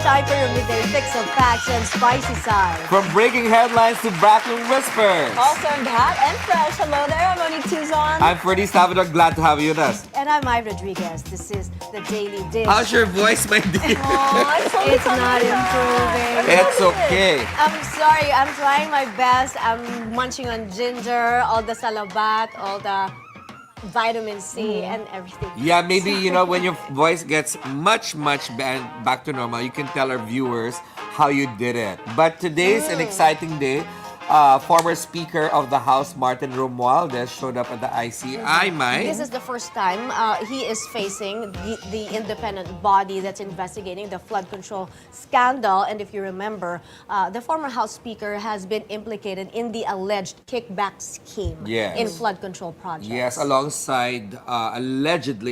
Time for your midday fix of facts and spicy side. From breaking headlines to backroom whispers. All served hot and fresh. Hello there, I'm Monique Tuzon. I'm Ferdi Salvador. Glad to have you with us. And I'm Mai Rodriguez. This is the Daily Dish. How's your voice, my dear? It's not improving. It's okay. I'm sorry. I'm trying my best. I'm munching on ginger, all the salabat, all the vitamin C and everything. Yeah, maybe, when your voice gets much back to normal, you can tell our viewers how you did it. But today's an exciting day. Former Speaker of the House, Martin Romualdez, showed up at the ICI, Mai. This is the first time he is facing the independent body that's investigating the flood control scandal. And if you remember, the former House Speaker has been implicated in the alleged kickback scheme in flood control projects. Yes, allegedly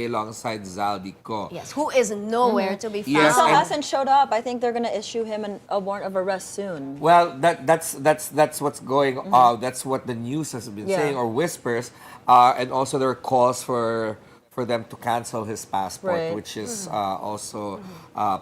alongside Zaldico. Yes, who is nowhere to be found. Yes, So hasn't showed up. I think they're going to issue him a warrant of arrest soon. Well, that's what's going on. That's what the news has been saying, or whispers. And also there are calls for them to cancel his passport, which is also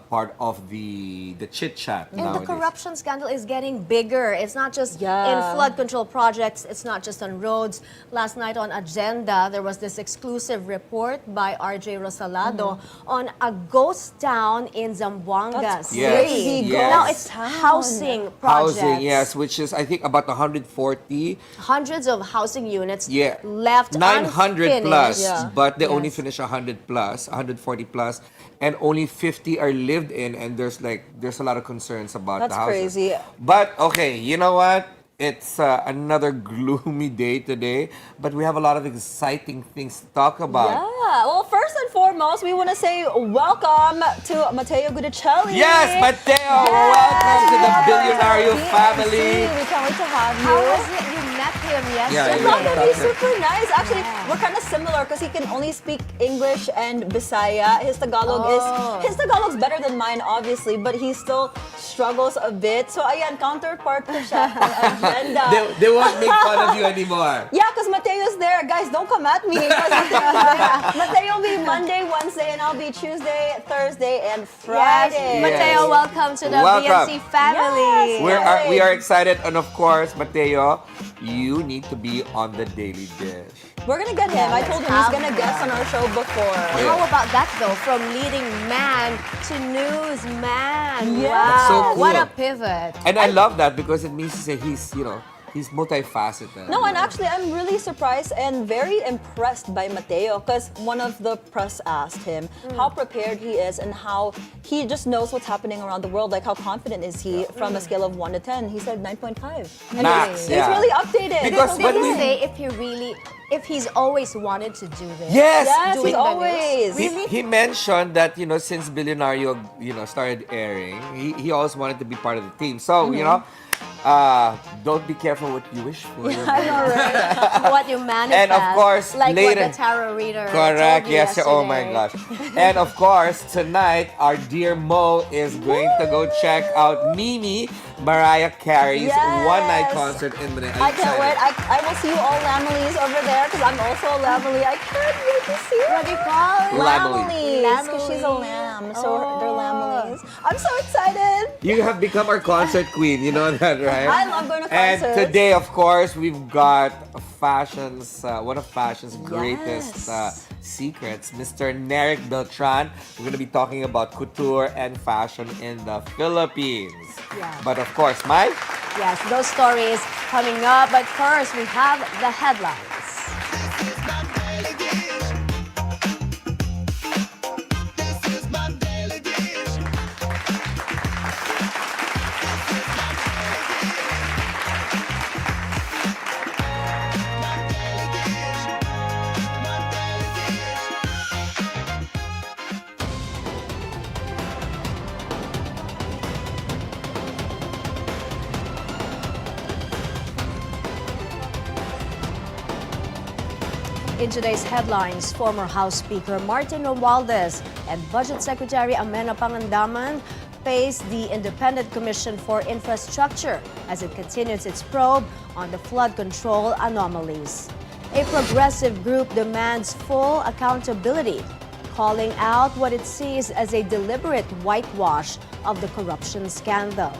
part of the chit-chat And nowadays. the corruption scandal is getting bigger. It's not just in flood control projects. It's not just on roads. Last night on Agenda, there was this exclusive report by RJ Rosalado on a ghost town in Zamboanga That's City. crazy. Yes. Now it's housing projects. Housing, yes, which is, I think, about 140. Hundreds of housing units Yeah. left 900 unfinished. plus, Yeah. but they only finish 100 plus, 140 plus, and only 50 are lived in, and there's a lot of concerns about That's the houses. crazy. But okay, you know what? It's another gloomy day today, but we have a lot of exciting things to talk about. Yeah. Well, first and foremost, we want to say welcome to Matteo Guidicelli. Yes, Matteo, welcome to the Bilyonaryo family. We can't wait to have you. How was it? You met him yesterday. I love him. He's super nice. Actually, we're kind of similar because he can only speak English and Bisaya. His Tagalog's better than mine, obviously, but he still struggles a bit. So, ayan, counterpart ko siya ng Agenda. They won't make fun of you anymore. Yeah, because Mateo's there. Guys, don't come at me. 'Cause Mateo's there. Mateo will be Monday, Wednesday, and I'll be Tuesday, Thursday, and Friday. Yes. Mateo, welcome to the Welcome. BNC family. Yes. We are excited, and of course, Mateo, you need to be on the Daily Dish. We're gonna get him. I told him he's gonna guest on our show before. How about that though? From leading man to newsman. Yeah. Wow. That's so cool. What a pivot. And I love that because it means to say he's multifaceted. No, and actually, I'm really surprised and very impressed by Mateo because one of the press asked him how prepared he is and how he just knows what's happening around the world. Like, how confident is he from a scale of 1 to 10? He said 9.5. And Max, he's really updated. Because Did when he we- say if he's always wanted to do this? Yes, Yes, Doing he's the always. news? He mentioned that since Bilyonaryo started airing, he always wanted to be part of the team. So don't be careful what you wish for. I know, right? What you manifest. And of course, like later- what the tarot reader Correct. told you Yes. Oh my yesterday. gosh. And of course, tonight our dear Mo is going to go check out Mimi Mariah Carey's Yes. one-night concert in Manila. I can't wait. I will see you all Lameleys over there because I'm also a Lamely. I can't wait to see her. What do you call it? Lameleys, because she's a lamb, so they're Lameleys. I'm so excited. You have become our concert queen. You know that, right? I love going to And concerts. today, of course, we've got one of fashion's greatest secrets, Mr. Neric Beltran. We're going to be talking about couture and fashion in the Philippines. Yeah. But of course, Mai, Yes, those stories coming up. But first, we have the headlines. In today's headlines, former House Speaker Martin Romualdez and Budget Secretary Amena Pangandaman face the Independent Commission for Infrastructure as it continues its probe on the flood control anomalies. A progressive group demands full accountability, calling out what it sees as a deliberate whitewash of the corruption scandal.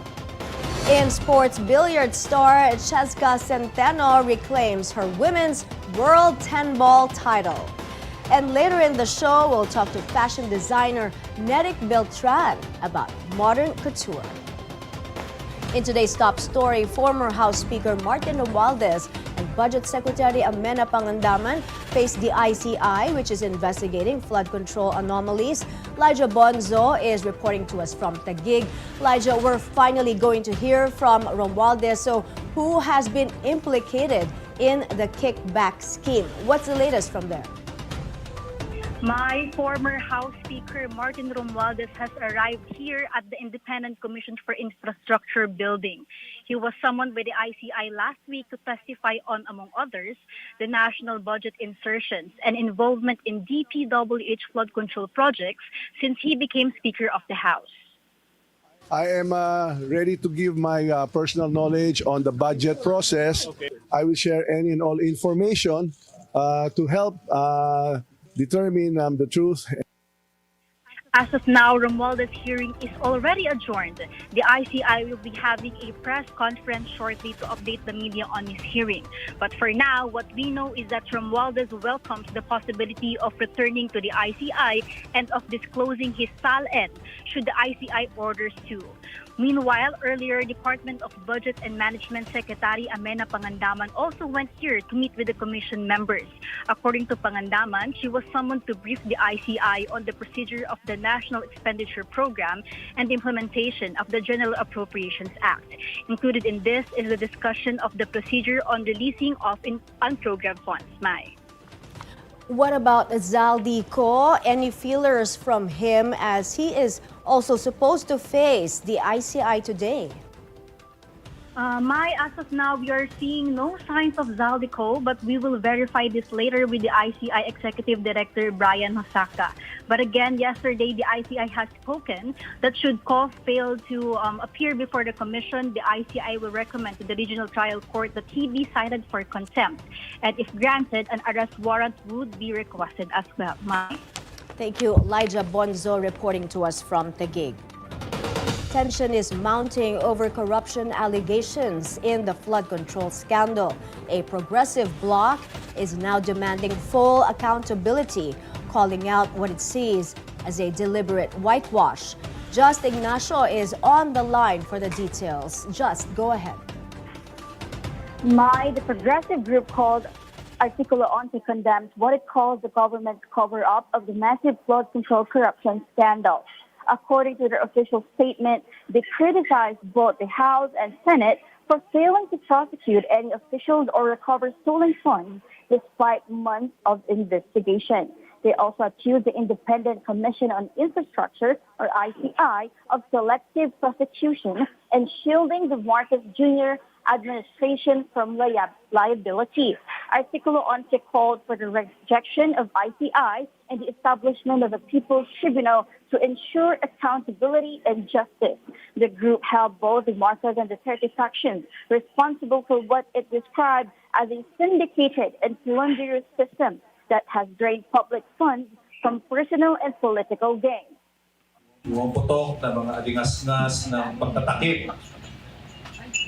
In sports, billiard star Cheska Centeno reclaims her women's World 10-ball title. And later in the show, we'll talk to fashion designer Neric Beltran about modern couture. In today's top story, former House Speaker Martin Romualdez and Budget Secretary Amenah Pangandaman face the ICI, which is investigating flood control anomalies. Lyja Bonzo is reporting to us from Taguig. Lyja, we're finally going to hear from Romualdez. So who has been implicated in the kickback scheme? What's the latest from there? My former House Speaker Martin Romualdez has arrived here at the Independent Commission for Infrastructure building. He was summoned by the ICI last week to testify on, among others, the national budget insertions and involvement in DPWH flood control projects since he became Speaker of the House. I am ready to give my personal knowledge on the budget process. Okay. I will share any and all information to help determine the truth. As of now, Romualdez's hearing is already adjourned. The ICI will be having a press conference shortly to update the media on his hearing. But for now, what we know is that Romualdez welcomes the possibility of returning to the ICI and of disclosing his SALN should the ICI orders to. Meanwhile, earlier, Department of Budget and Management Secretary Amenah Pangandaman also went here to meet with the Commission members. According to Pangandaman, she was summoned to brief the ICI on the procedure of the National Expenditure Program and the implementation of the General Appropriations Act. Included in this is the discussion of the procedure on releasing of unprogrammed funds. Mai. What about Zaldi Ko? Any feelers from him as he is also supposed to face the ICI today? As of now, we are seeing no signs of Zaldico, but we will verify this later with the ICI Executive Director Brian Hosaka. But again, yesterday, the ICI has spoken that should Ko fail to appear before the Commission, the ICI will recommend to the Regional Trial Court that he be cited for contempt. And if granted, an arrest warrant would be requested as well. Thank you. Lyja Bonzo reporting to us from Taguig. Tension is mounting over corruption allegations in the flood control scandal. A progressive bloc is now demanding full accountability, calling out what it sees as a deliberate whitewash. Just Ignacio is on the line for the details. Just go ahead. The progressive group called Artikulo 11 condemns what it calls the government's cover-up of the massive flood control corruption scandal. According to their official statement, they criticized both the House and Senate for failing to prosecute any officials or recover stolen funds despite months of investigation. They also accused the Independent Commission on Infrastructure, or ICI, of selective prosecution and shielding the Marcos Jr. administration from liability. Artikulo 11 called for the rejection of ICI and the establishment of a People's Tribunal to ensure accountability and justice. The group held both the Marcos and the Duterte factions responsible for what it described as a syndicated and plunderous system that has drained public funds from personal and political gain. Pumaputok na mga adingas-ngas ng pagtatakip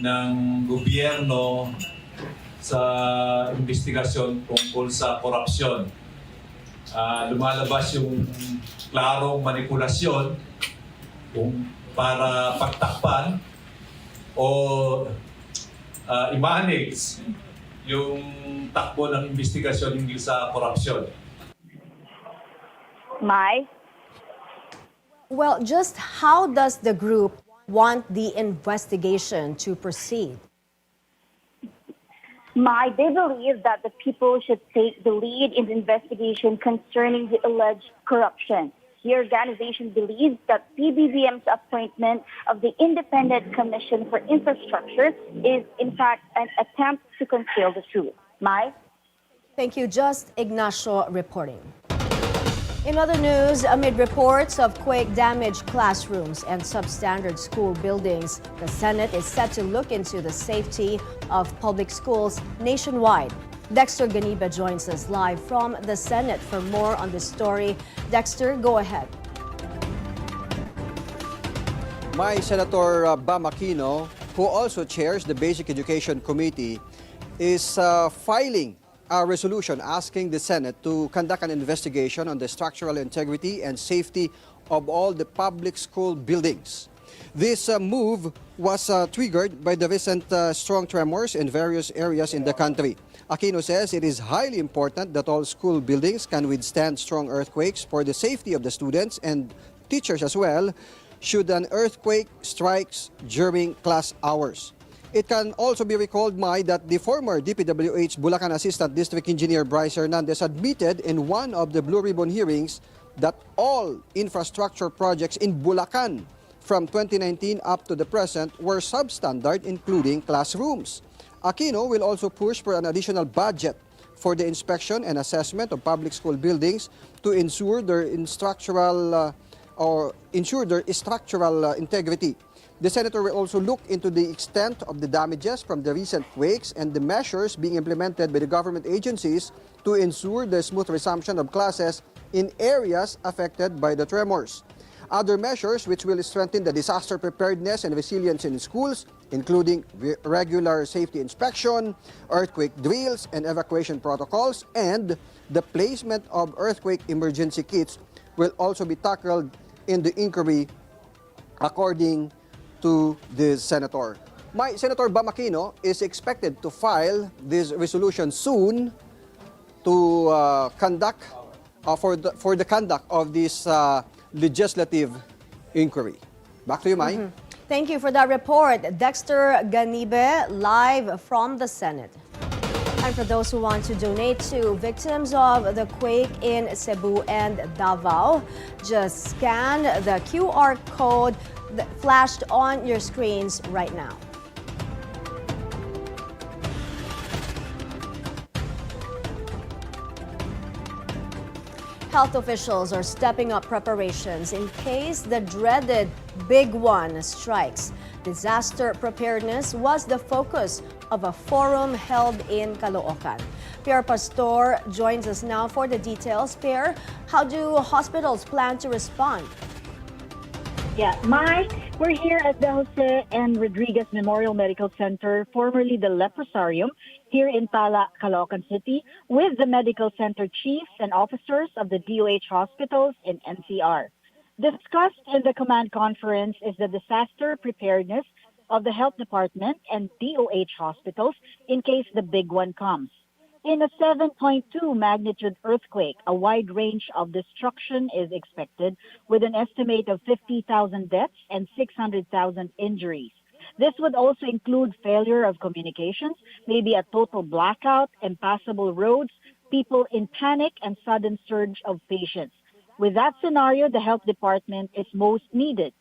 ng gobyerno sa investigasyon tungkol sa korupsyon. Lumalabas yung klarong manipulasyon para pagtakpan o i-manage yung takbo ng investigasyon hinggil sa korupsyon. Mai? Well, just how does the group want the investigation to proceed? They believe that the people should take the lead in the investigation concerning the alleged corruption. The organization believes that PBBM's appointment of the Independent Commission for Infrastructure is, in fact, an attempt to conceal the truth. Mai? Thank you. Just Ignacio reporting. In other news, amid reports of quake-damaged classrooms and substandard school buildings, the Senate is set to look into the safety of public schools nationwide. Dexter Ganiba joins us live from the Senate for more on this story. Dexter, go ahead. My Senator Bam Aquino, who also chairs the Basic Education Committee, is filing a resolution asking the Senate to conduct an investigation on the structural integrity and safety of all the public school buildings. This move was triggered by the recent strong tremors in various areas in the country. Aquino says it is highly important that all school buildings can withstand strong earthquakes for the safety of the students and teachers as well, should an earthquake strikes during class hours. It can also be recalled, Mai, that the former DPWH Bulacan Assistant District Engineer Bryce Hernandez admitted in one of the Blue Ribbon hearings that all infrastructure projects in Bulacan from 2019 up to the present were substandard, including classrooms. Aquino will also push for an additional budget for the inspection and assessment of public school buildings to ensure their structural integrity. The senator will also look into the extent of the damages from the recent quakes and the measures being implemented by the government agencies to ensure the smooth resumption of classes in areas affected by the tremors. Other measures which will strengthen the disaster preparedness and resilience in schools, including regular safety inspection, earthquake drills and evacuation protocols, and the placement of earthquake emergency kits will also be tackled in the inquiry, according to the senator. My Senator Bam Aquino is expected to file this resolution soon to conduct for the conduct of this legislative inquiry. Back to you, Mai. Thank you for that report. Dexter Ganibe, live from the Senate. And for those who want to donate to victims of the quake in Cebu and Davao, just scan the QR code that flashed on your screens right now. Health officials are stepping up preparations in case the dreaded big one strikes. Disaster preparedness was the focus of a forum held in Caloocan. Pierre Pastor joins us now for the details. Pierre, how do hospitals plan to respond? Yeah, we're here at the Jose and Rodriguez Memorial Medical Center, formerly the Leprosarium, here in Tala, Caloocan City, with the medical center chiefs and officers of the DOH hospitals in NCR. Discussed in the command conference is the disaster preparedness of the health department and DOH hospitals in case the big one comes. In a 7.2 magnitude earthquake, a wide range of destruction is expected, with an estimate of 50,000 deaths and 600,000 injuries. This would also include failure of communications, maybe a total blackout, impassable roads, people in panic, and sudden surge of patients. With that scenario, the health department is most needed.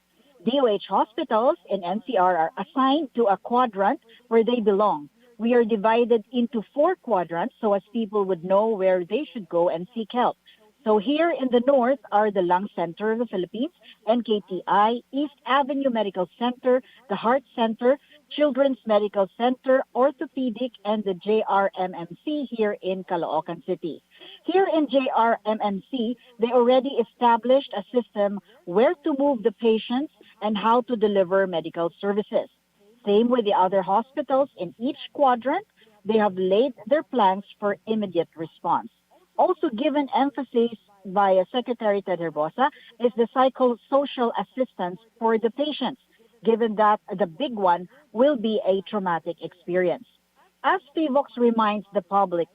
DOH hospitals in NCR are assigned to a quadrant where they belong. We are divided into 4 quadrants so as people would know where they should go and seek help. So here in the north are the Lung Center of the Philippines, NKTI, East Avenue Medical Center, the Heart Center, Children's Medical Center, Orthopedic, and the JRMMC here in Caloocan City. Here in JRMMC, they already established a system where to move the patients and how to deliver medical services. Same with the other hospitals in each quadrant, they have laid their plans for immediate response. Also given emphasis by Secretary Ted Herbosa is the psychosocial assistance for the patients, given that the big one will be a traumatic experience. As PVOX reminds the public,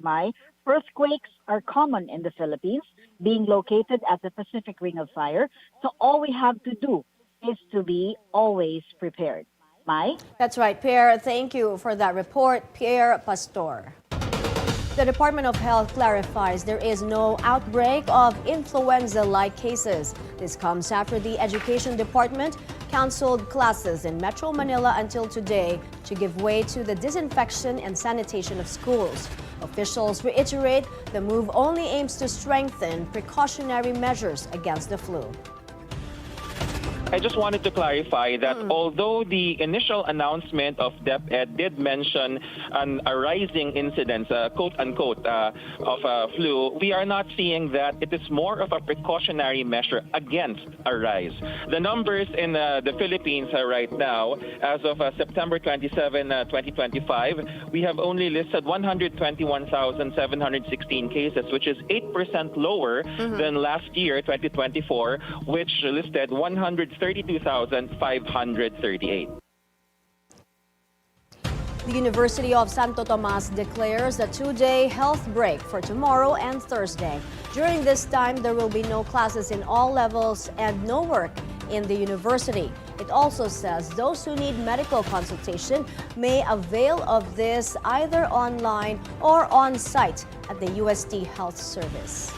earthquakes are common in the Philippines, being located at the Pacific Ring of Fire, so all we have to do is to be always prepared. Mai? That's right, Pierre. Thank you for that report. Pierre Pastor. The Department of Health clarifies there is no outbreak of influenza-like cases. This comes after the Education Department canceled classes in Metro Manila until today to give way to the disinfection and sanitation of schools. Officials reiterate the move only aims to strengthen precautionary measures against the flu. I just wanted to clarify that although the initial announcement of DepEd did mention a rising incidence, quote-unquote, of flu, we are not seeing that. It is more of a precautionary measure against a rise. The numbers in the Philippines right now, as of September 27, 2025, we have only listed 121,716 cases, which is 8% lower than last year, 2024, which listed 132,538. The University of Santo Tomas declares a two-day health break for tomorrow and Thursday. During this time, there will be no classes in all levels and no work in the university. It also says those who need medical consultation may avail of this either online or on-site at the UST Health Service.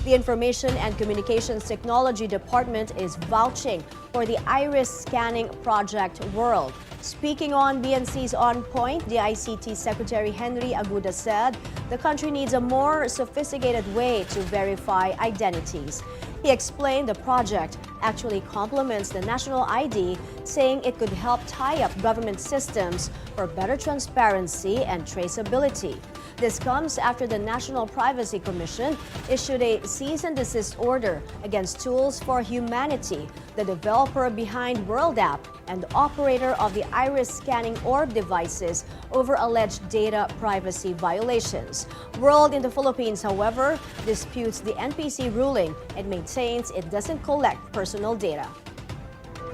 The Information and Communications Technology Department is vouching for the iris scanning project World. Speaking on BNC's On Point, the ICT Secretary Henry Aguda said the country needs a more sophisticated way to verify identities. He explained the project actually complements the national ID, saying it could help tie up government systems for better transparency and traceability. This comes after the National Privacy Commission issued a cease and desist order against Tools for Humanity, the developer behind World App and operator of the iris scanning orb devices, over alleged data privacy violations. World in the Philippines, however, disputes the NPC ruling and maintains it doesn't collect personal data.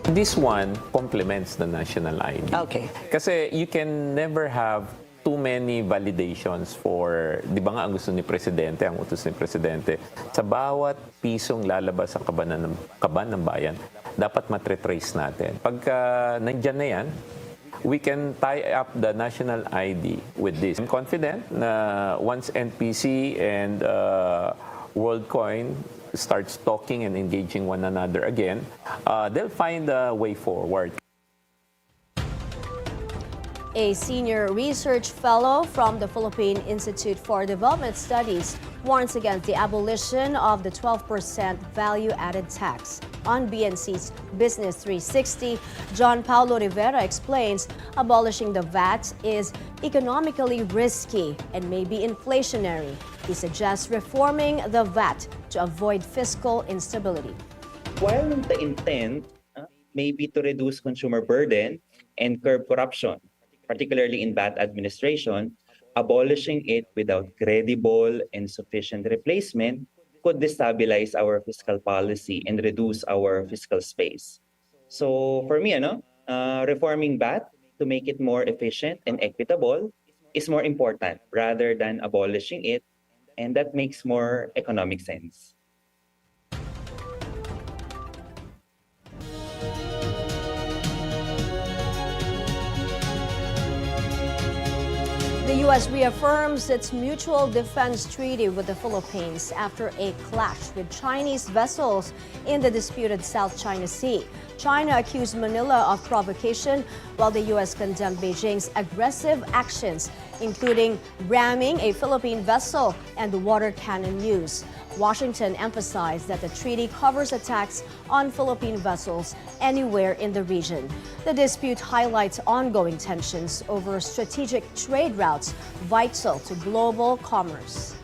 This one complements the national ID. Okay. Kasi you can never have too many validations for, di ba nga ang gusto ni Presidente, ang utos ni Presidente, sa bawat pisong lalabas sa kaban ng bayan, dapat matre-trace natin. Pagka nandyan na yan, we can tie up the national ID with this. I'm confident na once NPC and WorldCoin starts talking and engaging one another again, they'll find a way forward. A senior research fellow from the Philippine Institute for Development Studies warns against the abolition of the 12% value-added tax. On BNC's Business 360, John Paulo Rivera explains abolishing the VAT is economically risky and may be inflationary. He suggests reforming the VAT to avoid fiscal instability. While the intent may be to reduce consumer burden and curb corruption, particularly in VAT administration, abolishing it without credible and sufficient replacement could destabilize our fiscal policy and reduce our fiscal space. So for me, reforming VAT to make it more efficient and equitable is more important rather than abolishing it, and that makes more economic sense. The U.S. reaffirms its mutual defense treaty with the Philippines after a clash with Chinese vessels in the disputed South China Sea. China accused Manila of provocation, while the U.S. condemned Beijing's aggressive actions, including ramming a Philippine vessel and water cannon use. Washington emphasized that the treaty covers attacks on Philippine vessels anywhere in the region. The dispute highlights ongoing tensions over strategic trade routes vital to global commerce.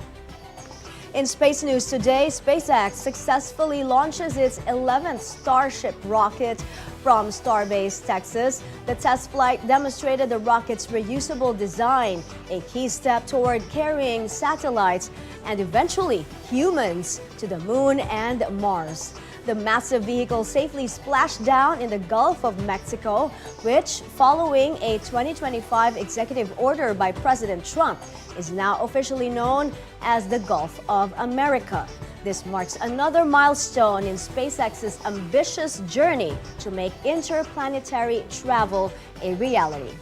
In space news today, SpaceX successfully launches its 11th Starship rocket from Starbase, Texas. The test flight demonstrated the rocket's reusable design, a key step toward carrying satellites and eventually humans to the moon and Mars. The massive vehicle safely splashed down in the Gulf of Mexico, which, following a 2025 executive order by President Trump, is now officially known as the Gulf of America. This marks another milestone in SpaceX's ambitious journey to make interplanetary travel a reality.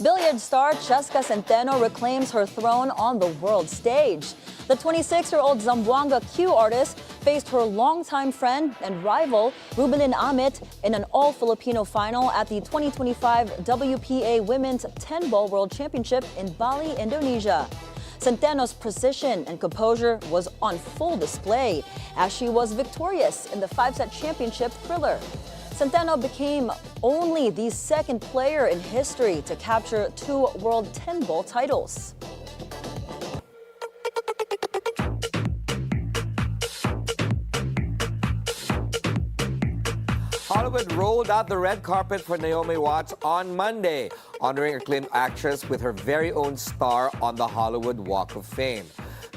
Billiard star Cheska Centeno reclaims her throne on the world stage. The 26-year-old Zamboanga Q artist faced her longtime friend and rival, Rubilin Amit, in an all-Filipino final at the 2025 WPA Women's 10-Ball World Championship in Bali, Indonesia. Centeno's precision and composure was on full display as she was victorious in the 5-set championship thriller. Centeno became only the second player in history to capture 2 World 10-Ball titles. Hollywood rolled out the red carpet for Naomi Watts on Monday, honoring acclaimed actress with her very own star on the Hollywood Walk of Fame.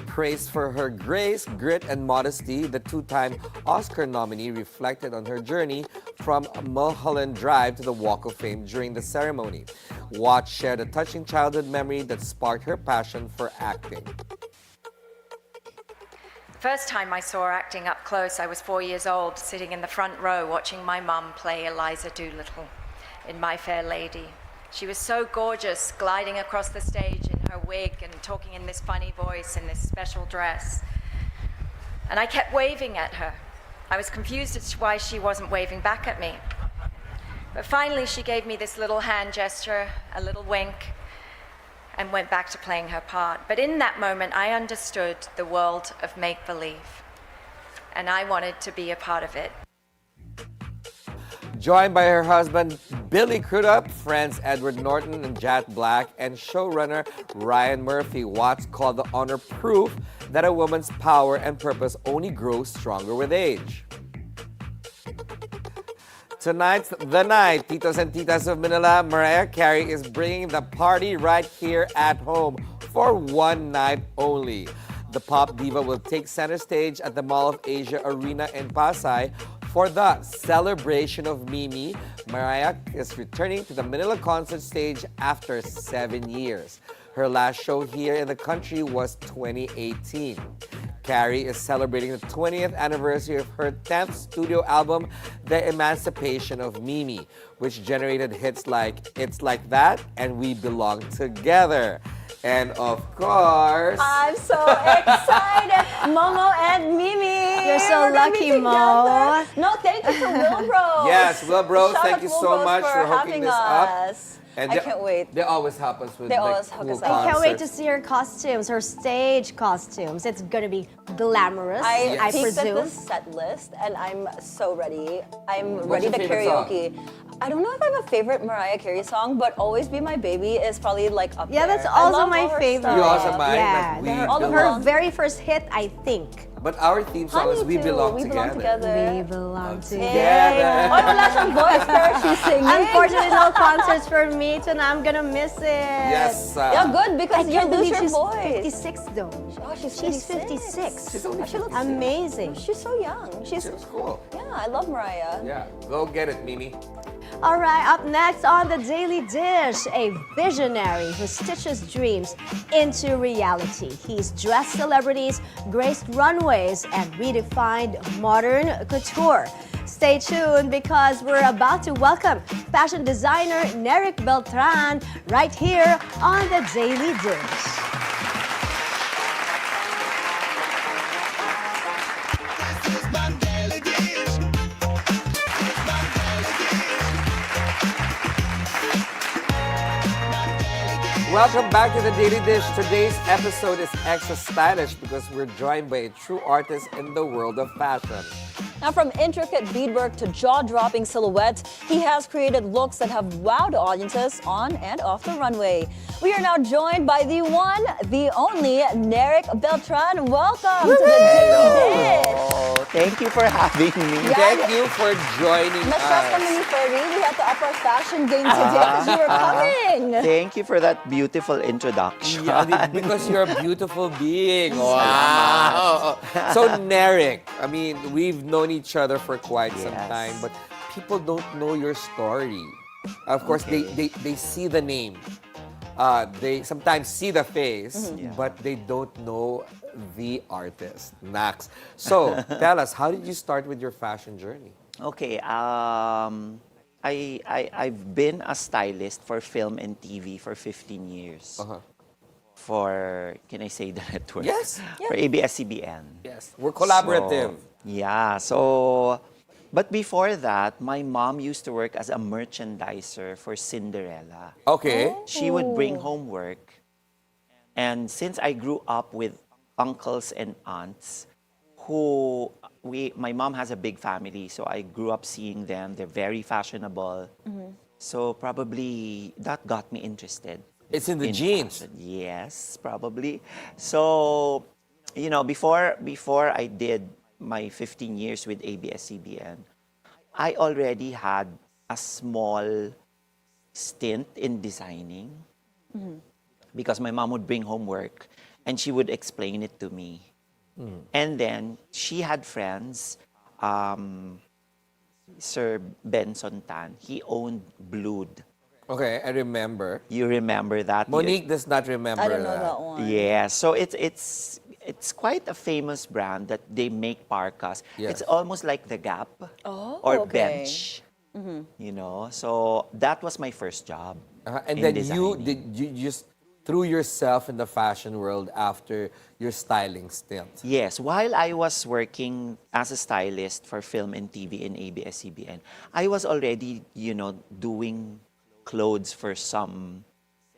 Praised for her grace, grit, and modesty, the 2-time Oscar nominee reflected on her journey from Mulholland Drive to the Walk of Fame during the ceremony. Watts shared a touching childhood memory that sparked her passion for acting. First time I saw her acting up close, I was 4 years old, sitting in the front row watching my mum play Eliza Doolittle in My Fair Lady. She was so gorgeous, gliding across the stage in her wig and talking in this funny voice in this special dress. And I kept waving at her. I was confused as to why she wasn't waving back at me. But finally she gave me this little hand gesture, a little wink, and went back to playing her part. But in that moment, I understood the world of make-believe, and I wanted to be a part of it. Joined by her husband, Billy Crudup, friends Edward Norton and Jet Black, and showrunner Ryan Murphy, Watts called the honor proof that a woman's power and purpose only grows stronger with age. Tonight's the night. Titos and Titas of Manila, Mariah Carey is bringing the party right here at home for one night only. The pop diva will take center stage at the Mall of Asia Arena in Pasay for the celebration of Mimi. Mariah is returning to the Manila concert stage after 7 years. Her last show here in the country was 2018. Carey is celebrating the 20th anniversary of her 10th studio album, The Emancipation of Mimi, which generated hits like It's Like That and We Belong Together. And of course... I'm so excited! Momo and Mimi! You're so lucky, Mo. No, thank you to Wilbros. Yes, Wilbros, Shout thank out you Wilbros so much for hooking having this up. us. And I can't wait. They always happen with They always hook cool us up. I can't wait to concerts. see her costumes, her stage costumes. It's gonna be glamorous, I I peeked at presume. the set list and I'm so ready. I'm What's ready to your favorite karaoke. I don't know if I have a favorite Mariah Carey song, but Always Be My Baby is probably like up Yeah, there. that's I also love my all her favorite. stuff. You also mine, Yeah, like We all of her Belong. very first hit, I think. But our theme song is Honey, We too. Belong We Together. Belong Together. We belong Together. together. Oh, wala siyang voice pero she's singing. Unfortunately, no concerts for me tonight. I'm gonna miss it. Yes. Yeah, good I because you can't lose believe your she's voice. 56 though. Oh, she's She's 56. 56. She's only She looks Amazing. She's so young. She's It's cool. yeah. I love Mariah. Yeah, go get it, Mimi. All right, up next on the Daily Dish, a visionary who stitches dreams into reality. He's dressed celebrities, graced runways, and redefined modern couture. Stay tuned because we're about to welcome fashion designer Neric Beltran right here on the Daily Dish. Welcome back to the Daily Dish. Today's episode is extra stylish because we're joined by a true artist in the world of fashion. Now, from intricate beadwork to jaw-dropping silhouettes, he has created looks that have wowed audiences on and off the runway. We are now joined by the one, the only, Neric Beltran. Welcome to the Daily Dish. Oh, thank you for having me. Yeah. Thank you for joining Na-stress kami us. ni Ferdi. We had to up our fashion game today because you were coming. Thank you for that beautiful introduction. Yeah, because you're a beautiful being. Wow. So, Neric, I mean, we've known each other for quite some Yes. time, but people don't know your story. Of course, Okay. they see the name. They sometimes see the face, Yeah. but they don't know the artist, Nax. So, tell us, how did you start with your fashion journey? Okay, I've been a stylist for film and TV for 15 years. Uh-huh. for, can I say the network? Yes. For ABS-CBN. Yes, we're collaborative. But before that, my mom used to work as a merchandiser for Cinderella. Okay. She would bring home work. And since I grew up with uncles and aunts my mom has a big family, so I grew up seeing them. They're very fashionable. So probably that got me interested. It's in the genes. Fashion. Yes, probably. So, before I did my 15 years with ABS-CBN, I already had a small stint in designing because my mom would bring home work and she would explain it to me. And then she had friends, Sir Benson Tan. He owned Blood. Okay, I remember. You remember that? Monique does not remember I don't know that one. Yeah, so it's quite a famous brand that they make parkas. Yes. It's almost like the Gap or Bench. So that was my first job. And in then designing. you just threw yourself in the fashion world after your styling stint. Yes, while I was working as a stylist for film and TV in ABS-CBN, I was already, doing clothes for some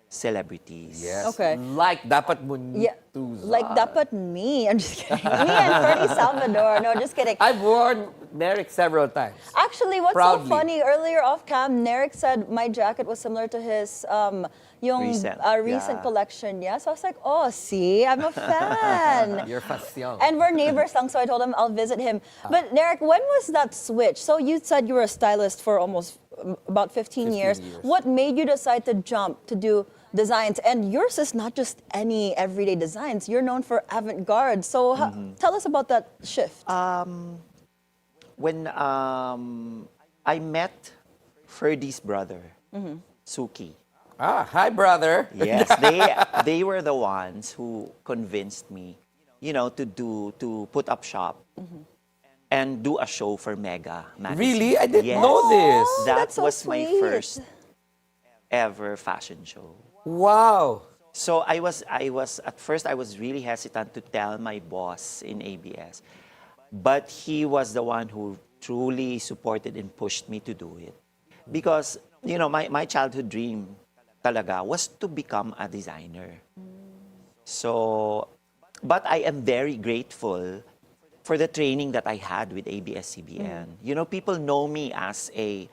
celebrities. Yes. Okay. Like dapat Monique Tuzon. Like dapat me. I'm just kidding. Me and Ferdi Salvador. No, just kidding. I've worn Neric several times. Actually, what's Proudly. so funny, earlier off cam, Neric said my jacket was similar to his recent collection. Yeah, so I was like, oh, see, I'm a fan. You're fashion. And we're neighbors lang, so I told him I'll visit him. But Neric, when was that switch? So you said you were a stylist for almost about 15 years. What made you decide to jump to do designs? And yours is not just any everyday designs. You're known for avant-garde. So tell us about that shift. When I met Ferdi's brother, Suki. Hi, brother. Yes, they were the ones who convinced me, to put up shop and do a show for Mega magazine. Really? I didn't Yes. know this. That that's so was my sweet. first ever fashion show. Wow. So I was at first I was really hesitant to tell my boss in ABS, but he was the one who truly supported and pushed me to do it, because my childhood dream talaga was to become a designer. So, but I am very grateful for the training that I had with ABS-CBN. People know me as a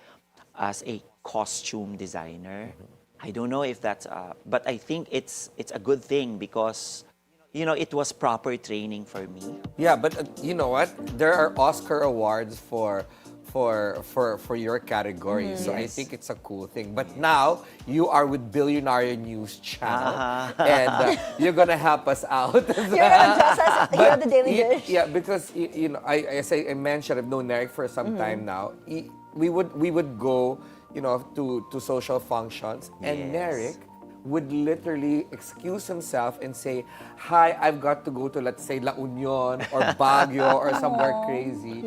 costume designer. I don't know if that's, but I think it's a good thing because, it was proper training for me. Yeah, but you know what? There are Oscar awards for your category, so I think it's a cool thing. But now you are with Bilyonaryo News Channel, and you're gonna help us out. You're gonna dress us here at the Daily Dish. Yeah, because as I mentioned, I've known Neric for some time now. We would go, to social functions, and Yes. Neric would literally excuse himself and say, hi, I've got to go to, let's say, La Union or Baguio or somewhere crazy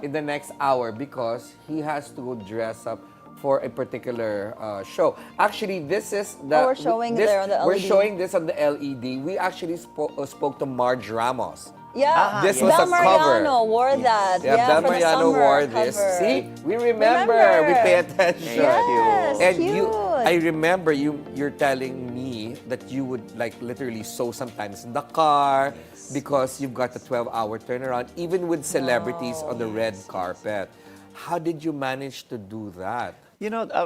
in the next hour because he has to go dress up for a particular show. Actually, this is the... we're showing there on the LED. We're showing this on the LED. We actually spoke to Marge Ramos. Yeah, This was Bel a cover. Mariano wore that. Yeah, Bel for the Mariano summer wore this. cover. See, we remember. We pay attention. Yes, And cute. I remember you're telling me that you would literally sew sometimes in the car because you've got a 12-hour turnaround, even with celebrities on the red carpet. How did you manage to do that?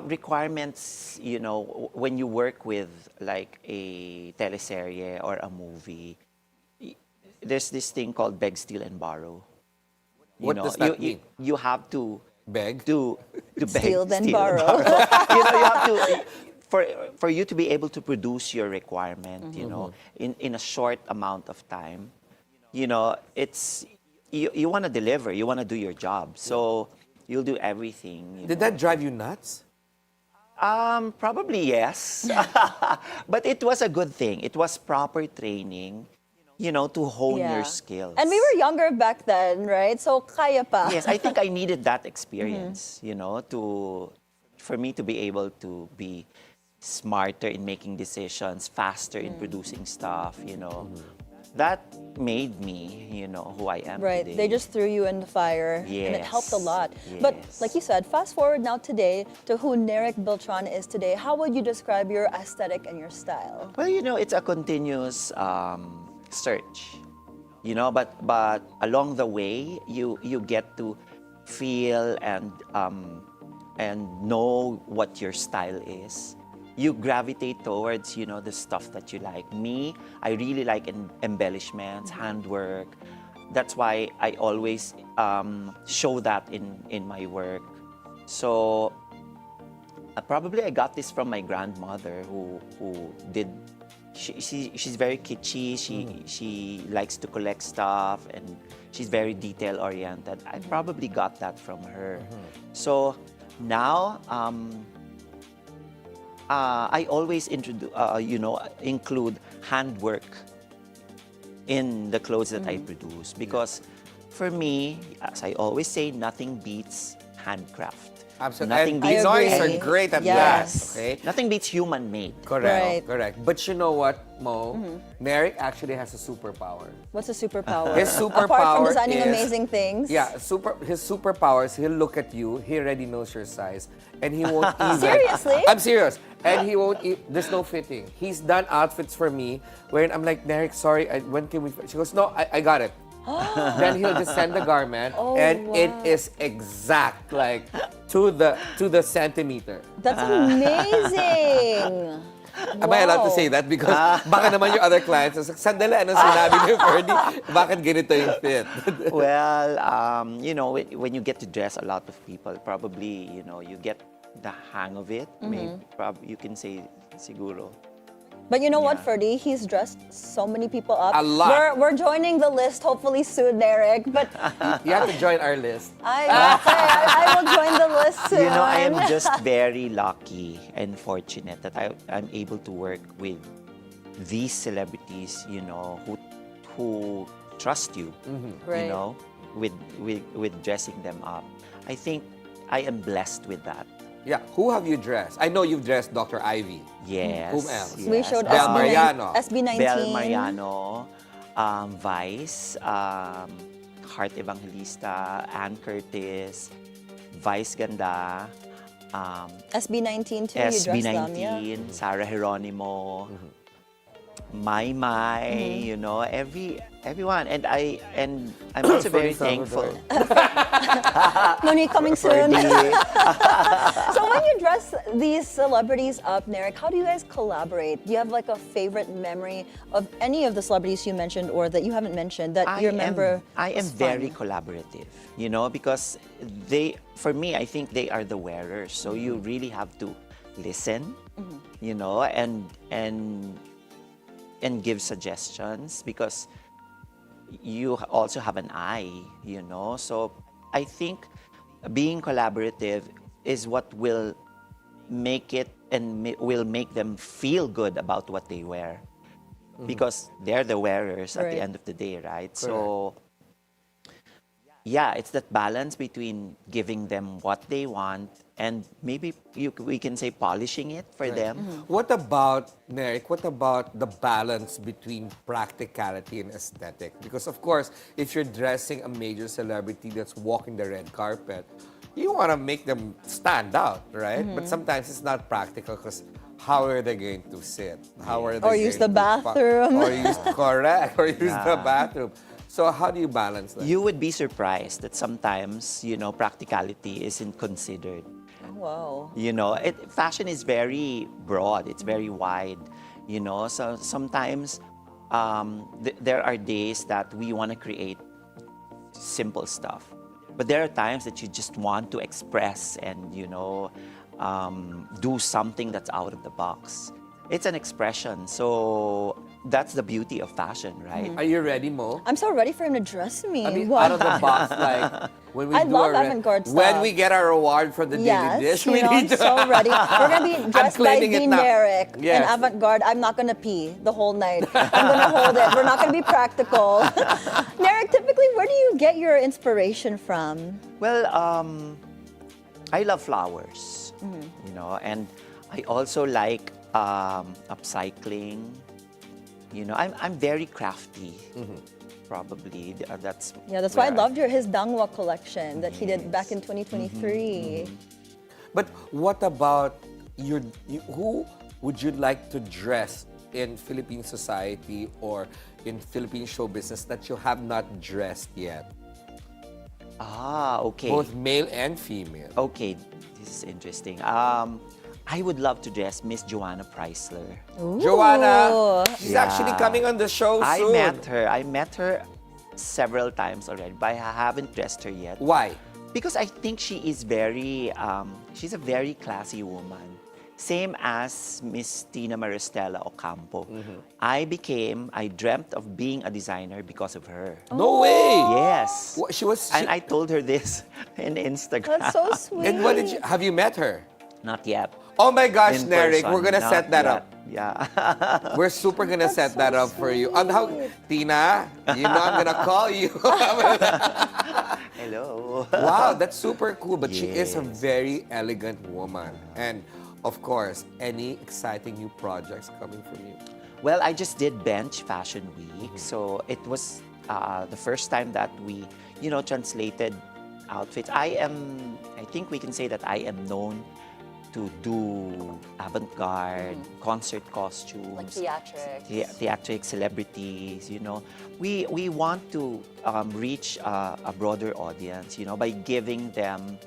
Requirements, when you work with like a teleserye or a movie, there's this thing called beg, steal, and borrow. What does that mean? You have to Beg? to beg, Steal, then steal, and borrow. you have to for you to be able to produce your requirement, in a short amount of time. It's you want to deliver, you want to do your job, so you'll do everything. Did that drive you nuts? Probably yes, but it was a good thing. It was proper training, to hone your skills. And we were younger back then, right? So kaya pa. Yes, I think I needed that experience, for me to be able to smarter in making decisions, faster in producing stuff, That made me, who I am Right. today. They just threw you in the fire, and it helped a Yes, lot. But yes. like you said, fast forward now today to who Neric Beltran is today. How would you describe your aesthetic and your style? Well, it's a continuous search, but along the way, you get to feel and know what your style is. You gravitate towards, the stuff that you like. Me, I really like embellishments, handwork. That's why I always show that in my work. So probably I got this from my grandmother who did. She's very kitschy. She likes to collect stuff and she's very detail oriented. I probably got that from her. So now. I always include handwork in the clothes that I produce because for me, as I always say, nothing beats handcraft. Absolutely. Nothing And beats Pinoys are agree. great at Yes. that. Okay. Nothing beats human made. Correct. Right. Correct. But you know what, Mo? Neric actually has a superpower. What's a superpower? His superpower Apart from designing is- amazing things. Yeah, his superpowers, he'll look at you, he already knows your size, and he won't even... Seriously? I'm serious. And he won't, there's no fitting. He's done outfits for me, wherein I'm like, Neric, sorry, when can we... She goes, no, I got it. Then he'll just send the garment, and it is exact, like, to the centimeter. That's amazing. Am I allowed to say that? Because baka naman yung other clients, sandali, anong sinabi ni Ferdi? Bakit ganito yung fit? Well, when you get to dress a lot of people, probably, you get the hang of it. Maybe, probably, you can say, siguro. But you know what, Ferdi? He's dressed so many people up. A lot. We're joining the list hopefully soon, Neric. But You have to join our list. I will join the list soon. I am just very lucky and fortunate that I'm able to work with these celebrities, who trust you, Right. with dressing them up. I think I am blessed with that. Yeah, who have you dressed? I know you've dressed Dr. Ivy. Yes. Whom else? Yes. We showed Bel Mariano. SB19. Bel Mariano, Vice, Heart Evangelista, Ann Curtis, Vice Ganda, SB19 too, you dressed them, yeah. SB19, Sarah Geronimo, Mai, everyone. And I'm also very Ferdi thankful. Monique coming soon. Ferdi. So when you dress these celebrities up, Neric, how do you guys collaborate? Do you have like a favorite memory of any of the celebrities you mentioned or that you haven't mentioned that you remember? I am was fun? very collaborative, because for me, I think they are the wearers. So you really have to listen, and give suggestions because you also have an eye, So I think being collaborative is what will make it and will make them feel good about what they wear. Because they're the wearers at Right. the end of the day, right? So yeah, it's that balance between giving them what they want and maybe we can say polishing it for them. What about, Neric, what about the balance between practicality and aesthetic? Because, of course, if you're dressing a major celebrity that's walking the red carpet, you want to make them stand out, right? But sometimes it's not practical because how are they going to sit? How are they Or use going the bathroom. Or use the bathroom. So how do you balance that? You would be surprised that sometimes, practicality isn't considered. Wow. Fashion is very broad. It's very wide. So sometimes there are days that we want to create simple stuff, but there are times that you just want to express and do something that's out of the box. It's an expression. So that's the beauty of fashion, right? Are you ready, Mo? I'm so ready for him to dress me. I mean, Wow. out of the box, like when we I do love our avant-garde when stuff. we get our reward for the Yes, daily dish, you we know, need I'm so ready. We're gonna be dressed by claiming it now. Neric in Yes. avant-garde. I'm not gonna pee the whole night. I'm gonna hold it. We're not gonna be practical. Neric, typically, where do you get your inspiration from? Well, I love flowers, and I also like upcycling. You know, I'm very crafty. Probably that's Yeah, that's why I where loved his Dangwa collection that he did back in 2023. But what about who would you like to dress in Philippine society or in Philippine show business that you have not dressed yet? Okay. Both male and female. Okay, this is interesting. I would love to dress Miss Joanna Preisler. Joanna, she's Yeah. actually coming on the show I soon. met her several times already, but I haven't dressed her yet. Why? Because I think she is she's a very classy woman. Same as Miss Tina Maristela Ocampo. I dreamt of being a designer because of her. No way! Yes. She was. And I told her this in Instagram. That's so sweet. And what have you met her? Not yet. Oh my gosh, In Neric, person, we're gonna not set that yet. up. Yeah. We're super gonna set so that up for you. And how, Tina, you know I'm gonna call you. Hello. Wow, that's super cool. But she is a Yes. very elegant woman. And of course, any exciting new projects coming from you? Well, I just did Bench Fashion Week, so it was the first time that we, translated outfits. I think we can say that I am known to do avant-garde, concert costumes. Like theatrics. Theatric celebrities, We want to reach a broader audience, by giving them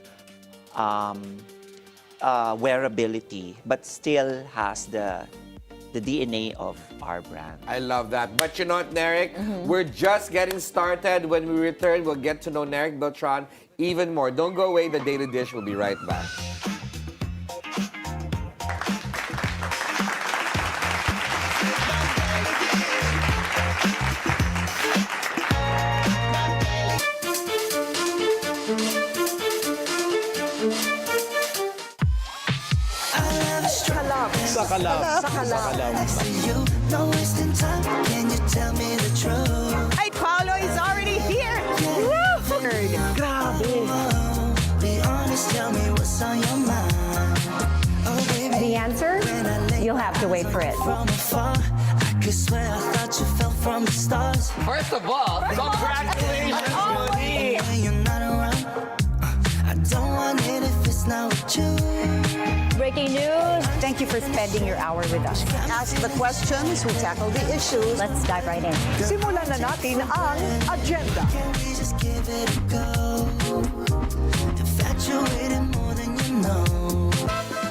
wearability, but still has the DNA of our brand. I love that. But you know what, Neric? We're just getting started. When we return, we'll get to know Neric Beltran even more. Don't go away. The Daily Dish will be right back. Hey, Paulo is already here. The answer? You'll have to wait for it. First of all, congratulations, Monique! Breaking news. Thank you for spending your hour with us. Ask the questions, we tackle the issues. Let's dive right in. Simulan na natin ang agenda.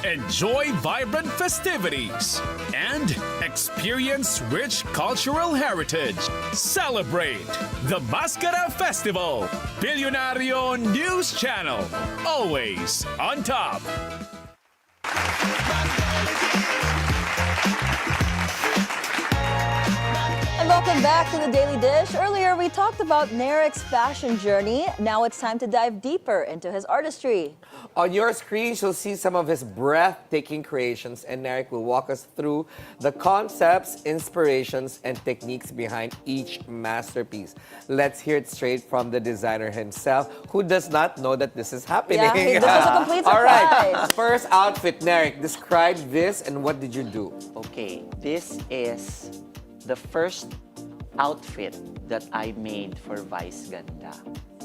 Enjoy vibrant festivities and experience rich cultural heritage. Celebrate the Mascara Festival. Bilyonaryo News Channel. Always on top. And welcome back to the Daily Dish. Earlier, we talked about Neric's fashion journey. Now it's time to dive deeper into his artistry. On your screens, you'll see some of his breathtaking creations, and Neric will walk us through the concepts, inspirations, and techniques behind each masterpiece. Let's hear it straight from the designer himself, who does not know that this is happening. Yeah, this was a complete All surprise. right, first outfit, Neric, describe this and what did you do? Okay, this is the first outfit that I made for Vice Ganda.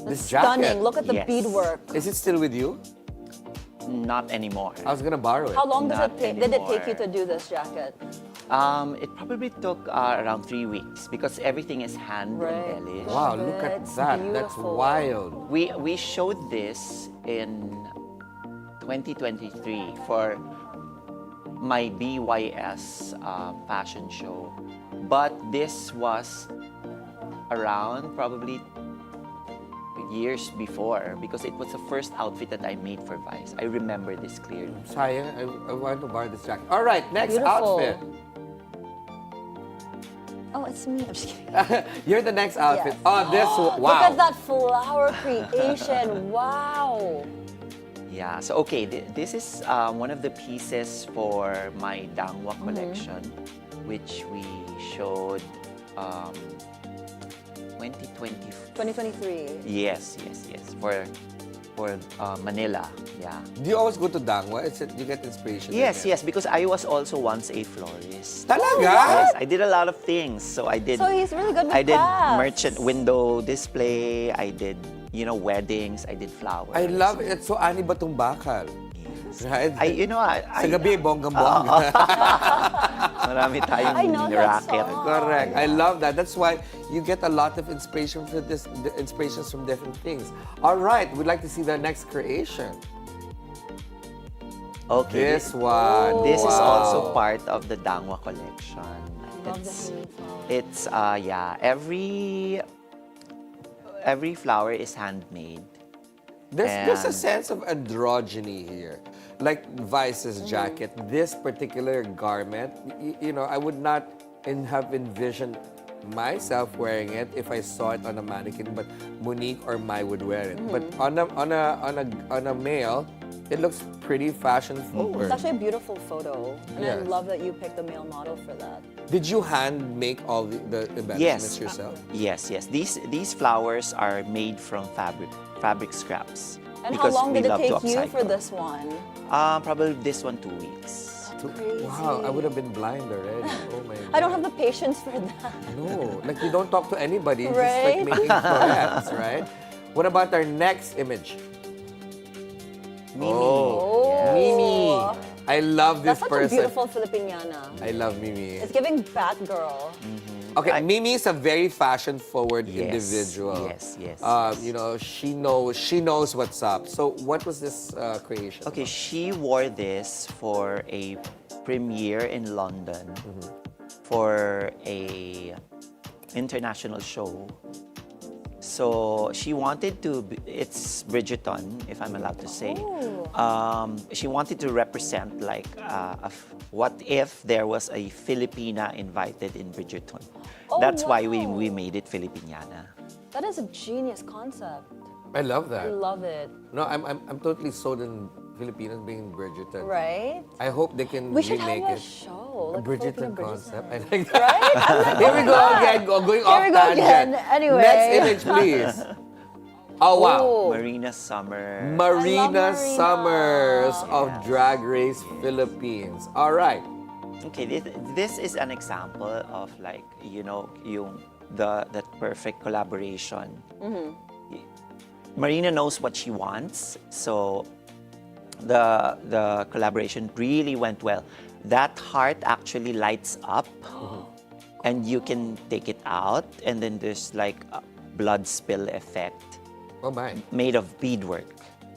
This Stunning. jacket. Look at the Yes. beadwork. Is it still with you? Not anymore. I was gonna borrow it. How long does Not it take? Did it take you anymore. to do this jacket? It probably took around 3 weeks because everything is hand Right. embellished. Wow, look at It's that. That's beautiful. wild. We showed this in 2023 for my BYS fashion show. But this was around probably years before because it was the first outfit that I made for Vice. I remember this clearly. Sayang, I want to borrow this jacket. All right, next Beautiful. outfit. Oh, it's me. I'm just kidding. You're the next outfit. Yes. Oh, this wow. Look at that flower creation. Wow. Yeah, so okay, this is one of the pieces for my Dangwa collection, which we showed 2020. 2023. Yes, for for Manila. Yeah. Do you always go to Dangwa? Do you get inspiration? Yes, there? yes, because I was also once a florist. Talaga? Yes, I did a lot of things. So I did. So he's really good with I did crafts. merchant window display. I did, weddings. I did flowers. I love it. So, ani ba tong bakal? Right? Sa gabi, bonggang-bongga. Marami tayong I know that racket. song. Correct. I love that. That's why you get a lot of inspiration for this, the inspirations from different things. All right, we'd like to see the next creation. Okay. This one. This is Wow. also part of the Dangwa collection. Love the hanging flower. It's every flower is handmade. There's a And- sense of androgyny here. Like Vice's jacket, this particular garment, I would not have envisioned myself wearing it if I saw it on a mannequin, but Monique or Mai would wear it. But on a male, it looks pretty fashion forward. It's actually a beautiful photo, and I Yes. love that you picked the male model for that. Did you hand make all the embellishments yourself? Yes. These flowers are made from fabric scraps. And how because long we did it love to take you for upcycle. this one? Probably this one 2 weeks. Crazy. Wow, I would have been blind already. Oh my God. I don't have the patience for that. No, like you don't talk to anybody, just Right? like making florets, right? What about our next image? Mimi. Oh. Mimi. I love this That's such person. a beautiful Filipiniana. I love Mimi. It's giving Batgirl. Okay, Mimi is a very fashion-forward Yes, individual. yes, yes, She knows what's up. So, what was this creation? Okay, she wore this for a premiere in London for a international show. So she wanted to, it's Bridgerton, if I'm allowed to say. She wanted to represent like, what if there was a Filipina invited in Bridgerton? Oh, That's why we wow. made it Filipiniana. That is a genius concept. I love I that. love it. No, I'm totally sold in Filipinas being Bridgerton. Right? I hope they can We should remake have a it. show. A Like Bridgerton Filipino concept. I Bridgerton. like that. Right? I'm like, Here oh we my go God. again, going Here off we go tangent. again. Anyway. Next image, please. Oh, wow. Ooh. Marina Summer. Marina Marina. Summers of Yes. Drag Race Philippines. All right. Okay, this is an example of like, that perfect collaboration. Marina knows what she wants, so the collaboration really went well. That heart actually lights up, and you can take it out, and then there's like a blood spill effect Oh, my. made of beadwork.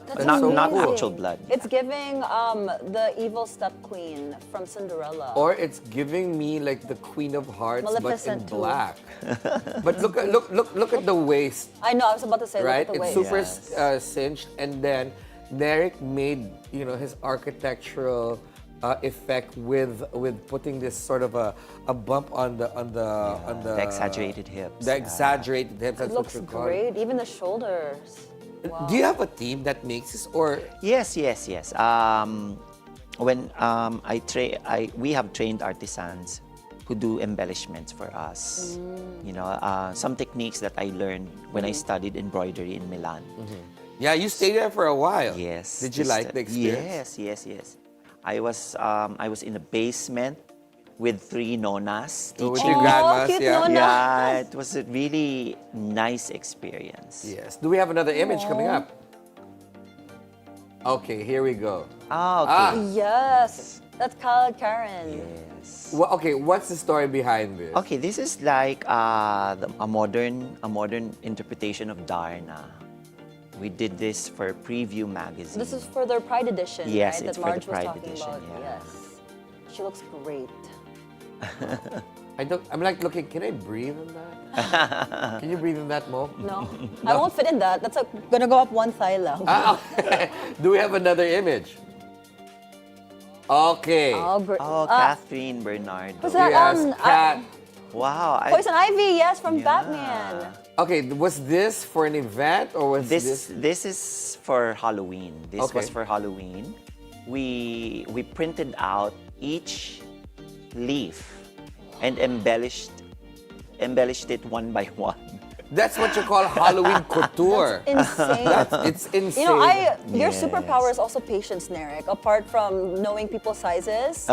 That's Not amazing. actual blood. It's giving the evil step queen from Cinderella. Or it's giving me like the Queen of Hearts, Maleficent but too. in black. But look at the waist, I know, I was about to say, right? look at the It's waist. super cinched, and then Neric made his architectural effect with putting this sort of a bump on the The exaggerated hips. The exaggerated hips. It That's what looks you call it. great, even the shoulders. Wow. Do you have a team that makes this, or Yes. When we have trained artisans who do embellishments for us. Some techniques that I learned when I studied embroidery in Milan. yeah, you stayed there for a while? Yes. Did you like the experience? Yes. I was in a basement with 3 nonas Oh, with teaching. your grandmas, cute yeah. nonna. Yeah, it was a really nice experience. Yes. Do we have another image coming up? Okay, here we go. Okay. Yes, that's Karen. Yes. Well, okay, what's the story behind this? Okay, this is like a modern interpretation of Darna. We did this for Preview magazine. This is for their Pride edition, Yes, right? it's That for the Marge was Pride talking edition, about. yeah. Yes. She looks great. I'm like looking. Can I breathe in that? Can you breathe in that, Mo? No, I won't fit in that. That's gonna go up one thigh lang. Okay. Do we have another image? Okay. Catherine Bernardo. Who's that? Yes, Kat. Wow. Poison Ivy, yes, from Batman. Okay, was this for an event or was This this? is for Halloween. This Okay. was for Halloween. We printed out each leaf and embellished it one by one. That's what you call Halloween couture. Insane. It's insane. You know, your Yes. superpower is also patience, Neric. Apart from knowing people's sizes,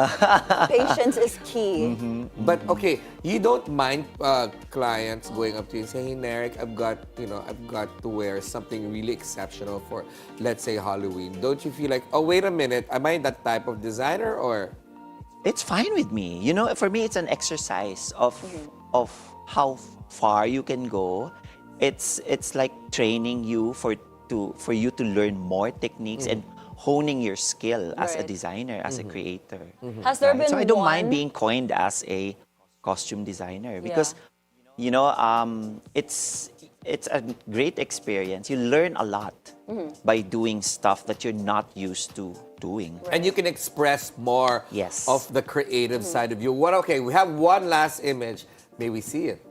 patience is key. But okay, you don't mind clients going up to you and saying, "Hey, Neric, I've got to wear something really exceptional for, let's say, Halloween." Don't you feel like, oh, wait a minute, am I that type of designer or? It's fine with me. You know, for me, it's an exercise of how far you can go. It's like training you for you to learn more techniques and honing your skill as a Right. designer, as a creator. Has there been So I don't one? mind being coined as a costume designer because, you know, it's a great experience. You learn a lot by doing stuff that you're not used to doing. And you can express more Yes. of the creative side of you. Okay, we have one last image. May we see it?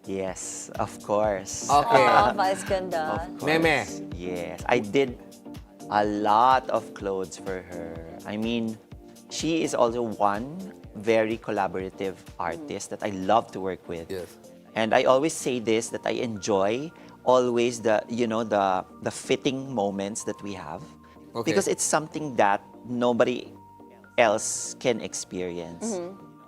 Yes, of course. Okay. Vice ganda. Of course. Meme. Yes, I did a lot of clothes for her. I mean, she is also one very collaborative artist that I love to work with. Yes. And I always say this, that I enjoy always the fitting moments that we have. Okay. Because it's something that nobody else can experience.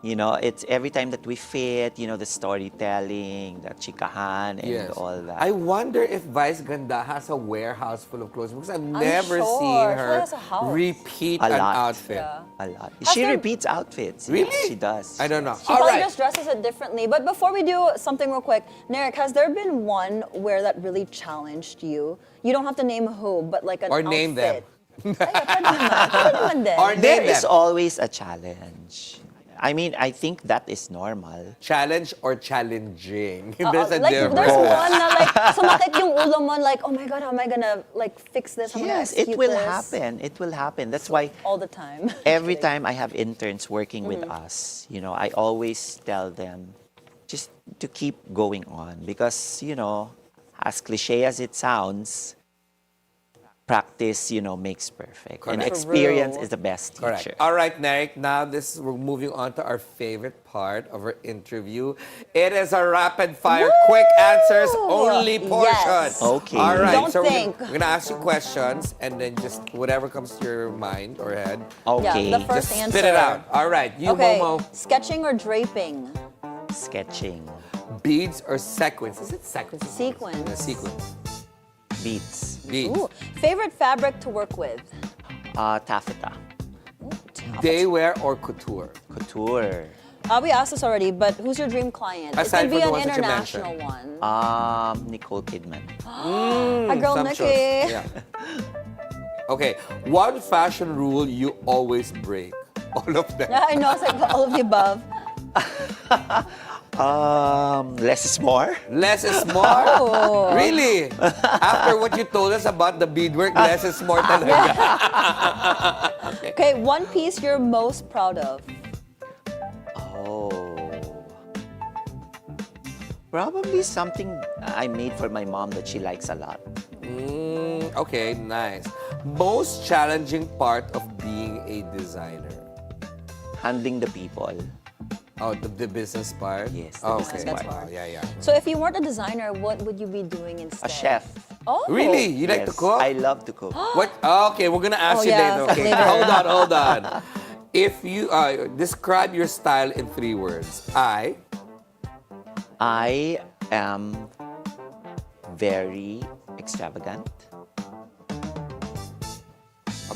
You know, it's every time that we fit, you know, the storytelling, the chikahan, and all that. I wonder if Vice Ganda has a warehouse full of clothes because I've never sure. seen She her has a house. repeat A an lot. outfit. Yeah. A lot. Has She there- repeats outfits. Really? She does. I don't know. She All probably right. just dresses it differently. But before we do something real quick, Neric, has there been one where that really challenged you? You don't have to name who, but like an Or outfit. name them. Ay, pwede naman. Pwede naman din. Or There name is them. always a challenge. I mean, I think that is normal. Challenge or challenging? There's a like, difference. there's one na like, sumakit yung ulo mo, like, oh my God, how am I gonna like fix this? How am I gonna Yes, it execute will this? happen. It will happen. That's why All the time. every time I have interns working with us, you know, I always tell them just to keep going on because, you know, as cliche as it sounds, practice, you know, makes perfect. And Correct. experience True. is the best teacher. Correct. All right, Neric. Now we're moving on to our favorite part of our interview. It is a rapid fire, quick answers only portion. Yes. Okay. All right. Don't so think. we're gonna ask you questions and then just whatever comes to your mind or head, Okay. Yeah, the first just answer. spit it out. All right. You, Okay, Momo. sketching or draping? Sketching. Beads or sequins? Is it sequins? Sequins. Yeah, sequins. Beads. Beads. Ooh, favorite fabric to work with? Taffeta. Daywear or couture? Couture. We asked this already, but who's your dream client? Aside it could be from the an ones that you international one. Nicole Kidman. Our girl Sumptuous. Nikki. Yeah. Okay. One fashion rule you always break. All of them. Yeah, I know, it's like all of the above. Less is more. Less is more? Oh. Really? After what you told us about the beadwork, less is more talaga. Okay, one piece you're most proud of. Oh. Probably something I made for my mom that she likes a lot. Okay, nice. Most challenging part of being a designer? Handling the people. Oh, the business part? Yes, the Oh, business okay. part. Oh, yeah. So if you weren't a designer, what would you be doing instead? A chef. Oh. Really? You like to Yes, cook? I love to cook. What? Oh, okay, we're gonna ask Oh, you yeah, later. Okay, later. hold on. If you describe your style in 3 words, I am very extravagant.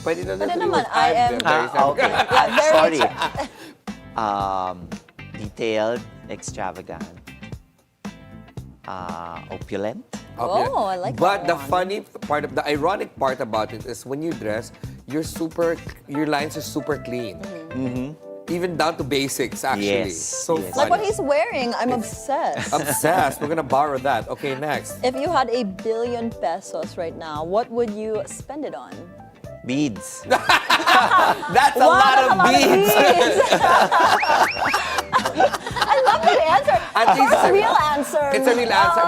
pwede na Pwede 3 naman, words. I am- very Okay. Yeah, very Sorry. Detailed, extravagant, opulent. Okay. Oh, I like But that the one. funny part the ironic part about it is when you dress, your lines are super clean. Even down to basics, actually. Yes, So yes. Like what funny. he's wearing, I'm obsessed. Obsessed. We're gonna borrow that. Okay, next. If you had 1 billion pesos right now, what would you spend it on? Beads. That's a Wow, lot of that's a lot of beads. I love that answer. I at least It's a real answer. It's a real answer.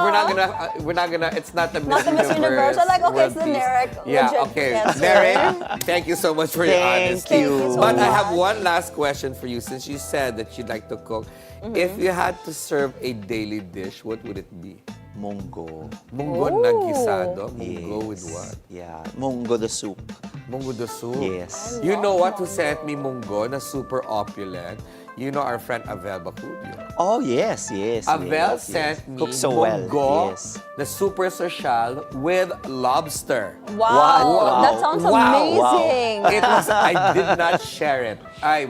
We're not gonna. It's not the Not the Miss Universe. I'm like, okay, it's the Neric. Yeah. Legit Okay. answer. Neric, thank you so much for your honesty. Thank you so But I much. have one last question for you. Since you said that you'd like to cook, if you had to serve a daily dish, what would it be? Munggo. Munggo na gisado. Munggo with what? Yeah, munggo the soup. Munggo the soup. Yes. You know what? Who sent me munggo na super opulent? You know our friend Avel Bacudio. Oh, yes, yes. Avel yes, sent yes. me Cook so well. munggo Yes. na super social with lobster. Wow. That sounds amazing. It was. I did not share it.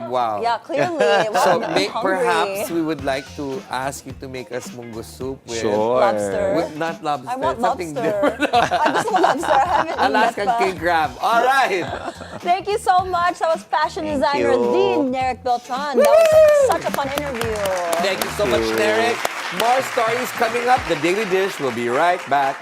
Wow. Yeah, clearly. Wow, So I'm hungry. perhaps we would like to ask you to make us munggo soup with Lobster. With not lobster. I want something lobster. different. I just want lobster. I haven't eaten Alaskan that pa. king crab. All right. Thank you so much. That was fashion designer you. the Neric Beltran. That was such a fun interview. Thank you so much, Neric. More stories coming up. The Daily Dish will be right back.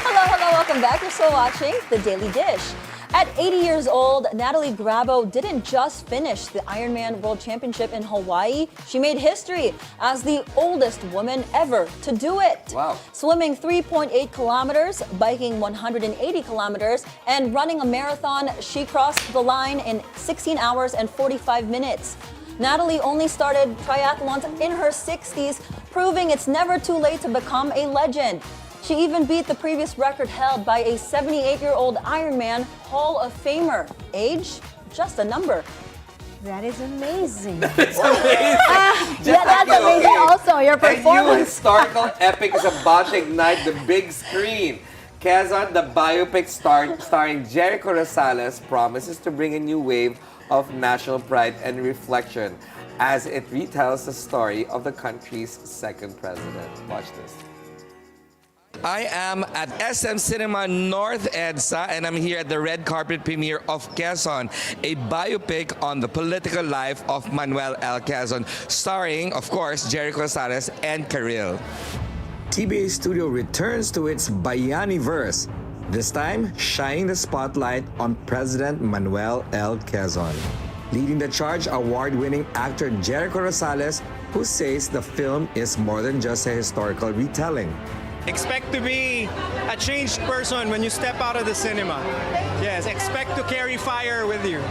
Hello, welcome back. You're still watching The Daily Dish. At 80 years old, Natalie Grabo didn't just finish the Ironman World Championship in Hawaii. She made history as the oldest woman ever to do it. Wow. Swimming 3.8 kilometers, biking 180 kilometers, and running a marathon, she crossed the line in 16 hours and 45 minutes. Natalie only started triathlons in her 60s, proving it's never too late to become a legend. She even beat the previous record held by a 78-year-old Ironman Hall of Famer. Age? Just a number. That is amazing. It's amazing. Yeah, that's amazing also, your A new performance. historical epic is about to ignite the big screen. Quezon, the biopic starring Jericho Rosales, promises to bring a new wave of national pride and reflection as it retells the story of the country's second president. Watch this. I am at SM Cinema North EDSA and I'm here at the red carpet premiere of Quezon, a biopic on the political life of Manuel L. Quezon, starring, of course, Jericho Rosales and Karil. TBA Studio returns to its Bilyonaryo, this time shining the spotlight on President Manuel L. Quezon. Leading the charge, award-winning actor Jericho Rosales, who says the film is more than just a historical retelling. Expect to be a changed person when you step out of the cinema. Yes, expect to carry fire with you.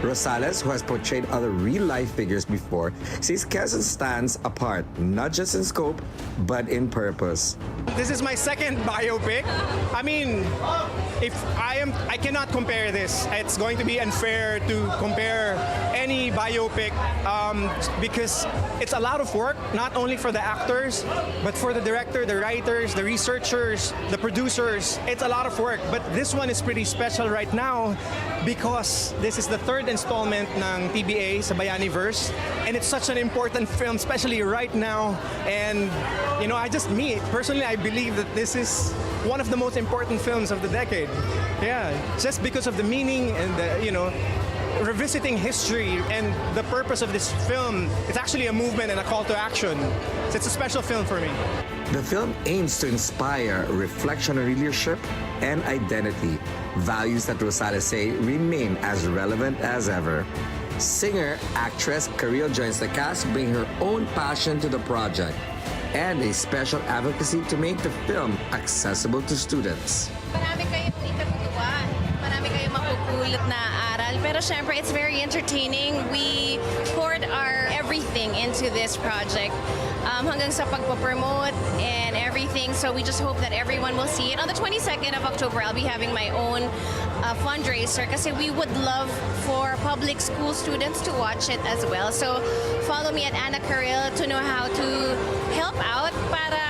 Rosales, who has portrayed other real-life figures before, says Quezon stands apart, not just in scope, but in purpose. This is my second biopic. I mean, I cannot compare this. It's going to be unfair to compare any biopic because it's a lot of work, not only for the actors, but for the director, the writers, the researchers, the producers. It's a lot of work. But this one is pretty special right now because this is the third installment ng TBA sa Bilyonaryo, and it's such an important film, especially right now. And you know, personally, I believe that this is one of the most important films of the decade. Yeah, just because of the meaning and the, revisiting history and the purpose of this film. It's actually a movement and a call to action. So it's a special film for me. The film aims to inspire reflection on leadership and identity, values that Rosales say remain as relevant as ever. Singer, actress Karil joins the cast, bringing her own passion to the project and a special advocacy to make the film accessible to students. Marami kayong ikatutuan, marami kayong mapupulot na aral, pero syempre it's very entertaining. We poured our everything into this project hanggang sa pagpo-promote and everything, so we just hope that everyone will see it. On the 22nd of October, I'll be having my own fundraiser kasi we would love for public school students to watch it as well. So follow me at Anna Karil to know how to help out para,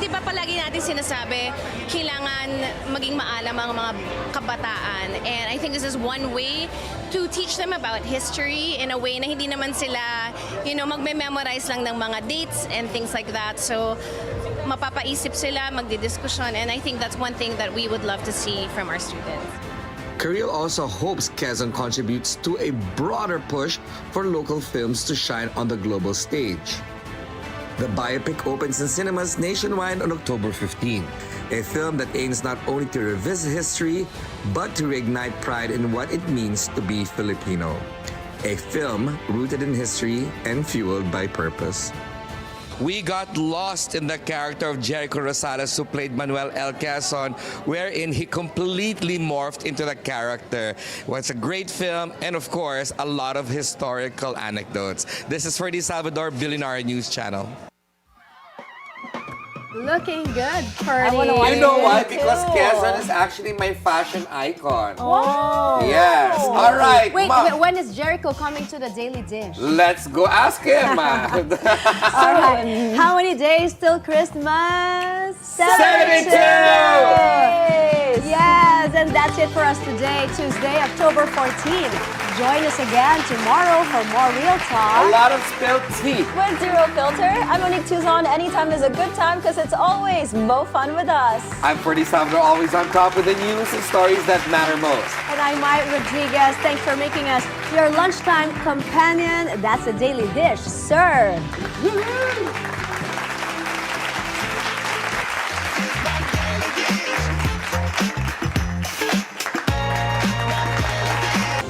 di ba palagi natin sinasabi, kailangan maging maalam ang mga kabataan. And I think this is one way to teach them about history in a way na hindi naman sila, magme-memorize lang ng mga dates and things like that. So mapapaisip sila, magdidiskusyon, and I think that's one thing that we would love to see from our students. Kirill also hopes Quezon contributes to a broader push for local films to shine on the global stage. The biopic opens in cinemas nationwide on October 15, a film that aims not only to revisit history, but to reignite pride in what it means to be Filipino. A film rooted in history and fueled by purpose. We got lost in the character of Jericho Rosales, who played Manuel L. Quezon, wherein he completely morphed into the character. It was a great film, and of course, a lot of historical anecdotes. This is Ferdi Salvador, Bilyonaryo News Channel. Looking good, Ferdi. You know why? Because Quezon is actually my fashion icon. Oh. Yes. All right. Wait, when is Jericho coming to the Daily Dish? Let's go ask him. All right. How many days till Christmas? 72! Yes, and that's it for us today, Tuesday, October 14th. Join us again tomorrow for more Real Talk. A lot of spilled tea. With Zero Filter, I'm Monique Tuzon. Anytime is a good time because it's always more fun with us. I'm Ferdi Salvador, always on top with the news and stories that matter most. And I'm Mai Rodriguez. Thanks for making us your lunchtime companion. That's a Daily Dish served.